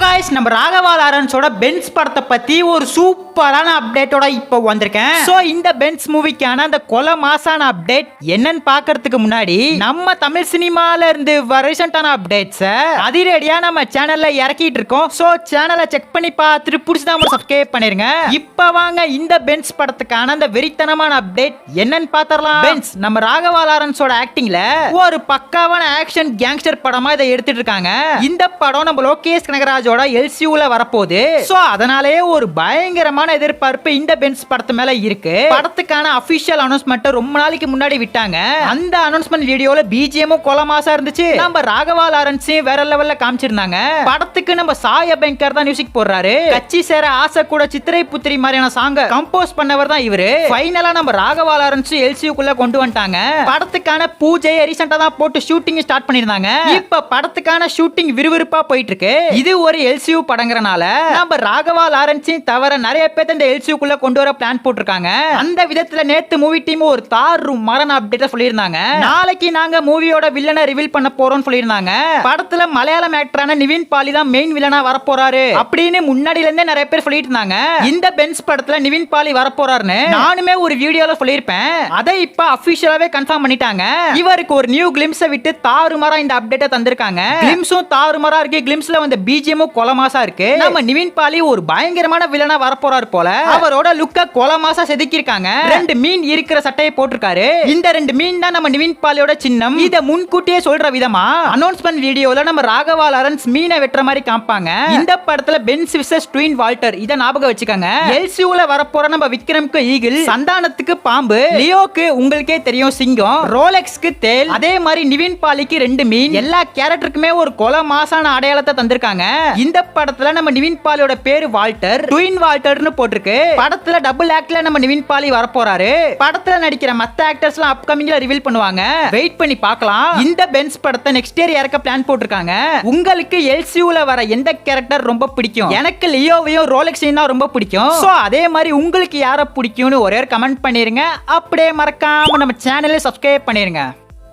Guys நம்ம Raghava லாரன்ஸோட Benz படத்தை பத்தி ஒரு சூப்பரான அப்டேட்டோட இப்போ வந்திருக்கேன். சோ இந்த பென்ஸ் மூவிக்கான அந்த கொலை மாசான அப்டேட் என்னன்னு பார்க்கிறதுக்கு முன்னாடி நம்ம தமிழ் சினிமால இருந்து ரீசன்ட்டான அப்டேட்ஸ் அதிரடியா நம்ம சேனல்ல இறக்கிட்டு இருக்கோம். சோ சேனலை செக் பண்ணி பார்த்துட்டு புடிச்சதா சப்ஸ்கிரைப் பண்ணிருங்க. இப்போ வாங்க இந்த பென்ஸ் படத்துக்கான அந்த வெறித்தனமான அப்டேட் என்னன்னு பார்த்தறலாம். பென்ஸ் நம்ம ராகவா லாரன்ஸோட ஆக்டிங்ல ஒரு பக்காவான ஆக்ஷன் கேங்ஸ்டர் படமா இதை எடுத்துட்டு இருக்காங்க. இந்த படம் நம்ம லோகேஷ் கனகராஜோட எல்சியூல வரப்போகுது. சோ அதனாலேயே ஒரு பயங்கரமான எதிர்பார்ப்பு இந்த பென்ஸ் படத்து மேல இருக்கு. படத்துக்கான அபிஷியல் அனௌன்ஸ்மெண்ட் ரொம்ப நாளைக்கு முன்னாடி விட்டாங்க. அந்த அனௌன்ஸ்மெண்ட் வீடியோல பிஜிஎமும் கொலமாசா இருந்துச்சு. நம்ம ராகவா லாரன்ஸ் வேற லெவல்ல காமிச்சிருந்தாங்க. படத்துக்கு நம்ம சாய் அபயங்கர் தான் மியூசிக் போடுறாரு. கட்சி சேர ஆசை கூட சித்திரை புத்திரி மாதிரியான சாங்க கம்போஸ் பண்ணவர் தான் இவரு. ஃபைனலா நம்ம ராகவா லாரன்ஸ் எல்சியூக்குள்ள கொண்டு வந்துட்டாங்க. படத்துக்கான பூஜை ரீசெண்டா தான் போட்டு ஷூட்டிங் ஸ்டார்ட் பண்ணிருந்தாங்க. இப்ப படத்துக்கான ஷூட்டிங் விறுவிறுப்பா போயிட்டு இருக்கு. இது ஒரு எல்சியூ படங்கறனால நம்ம ராகவா லாரன்ஸையும் தவிர நிறைய பேர் இந்த எல்சியூக்குள்ள கொண்டு வர பிளான் போட்டிருக்காங்க. அந்த விதத்துல நேத்து மூவி டீம் ஒரு தாறு மரண அப்டேட் சொல்லியிருந்தாங்க. நாளைக்கு நாங்க மூவியோட வில்லனை ரிவீல் பண்ண போறோம்னு சொல்லியிருந்தாங்க. படத்துல மலையாளம் ஆக்டரான நிவின் பாலி தான் மெயின் வில்லனா வரப்போறாரு அப்படின்னு முன்னாடில இருந்தே நிறைய பேர் சொல்லிட்டு இருந்தாங்க. இந்த பென்ஸ் படத்துல நிவின் பாலி வரப்போறாருன்னு நானுமே ஒரு வீடியோல சொல்லியிருப்பேன். அதை இப்ப அபிஷியலாவே கன்ஃபார்ம் பண்ணிட்டாங்க. இவருக்கு ஒரு நியூ கிளிம்ஸ் விட்டு தாறுமாறா இந்த அப்டேட்டை தந்திருக்காங்க. கிளிம்ஸும் தாறுமாறா இருக்கு. கிளிம்ஸ்ல வந்து பிஜிஎமும் கொலமாசா இருக்கு. நம்ம நிவின் பாலி ஒரு பயங்கரமான வில்லனா வரப்போறாரு போல. அவரோட லுக்க கொலமாசா செதுக்கிருக்காங்க. ரெண்டு மீன் இருக்கிற சட்டையை போட்டிருக்காரு. இந்த ரெண்டு மீன் தான் நம்ம நிவின் பாலியோட சின்னம். இத முன்கூட்டியே சொல்ற விதமா அனௌன்ஸ்மெண்ட் வீடியோல நம்ம ராகவா லாரன்ஸ் மீனை வெட்டுற மாதிரி காமிப்பாங்க. இந்த படத்துல பென்ஸ் விசஸ் ட்வின் வால்டர் இத ஞாபகம் வச்சுக்கோங்க. எல்சியூல வரப்போற நம்ம விக்ரம்க்கு ஈகிள், சந்தானத்துக்கு பாம்பு, லியோக்கு உங்களுக்கே தெரியும் சிங்கம், ரோலெக்ஸ்க்கு தேல், அதே மாதிரி நிவின் பாலிக்கு ரெண்டு மீன். எல்லா கேரக்டருக்குமே ஒரு கொலை மாசான அடையாளத்தை தந்திருக்காங்க. இந்த படத்துல நம்ம நிவின் பாலியோட பேரு வால்டர், ட்வின் வால்டர்னு போட்டிருக்கு. படத்துல டபுள் ஆக்ட்ல நம்ம நிவின் பாலி வரப்போறாரு. படத்துல நடிக்கிற மத்த ஆக்டர்ஸ்லாம் அப்கமிங்ல ரிவீல் பண்ணுவாங்க. வெயிட் பண்ணி பார்க்கலாம். இந்த பென்ஸ் படத்தை நெக்ஸ்ட் இயர் இறக்க பிளான் போட்டிருக்காங்க. உங்களுக்கு எல்சியூல வர எந்த கேரக்டர் ரொம்ப பிடிக்கும்? எனக்கு லியோவையும் ரோலெக்ஸையும் தான் ரொம்ப பிடிக்கும். சோ அதே மாதிரி உங்களுக்கு யாரை பிடிக்கும்னு ஒரே கமெண்ட் பண்ணிருங்க. அப்படியே மறக்காம நம்ம சேனலை சப்ஸ்கிரைப் பண்ணிருங்க.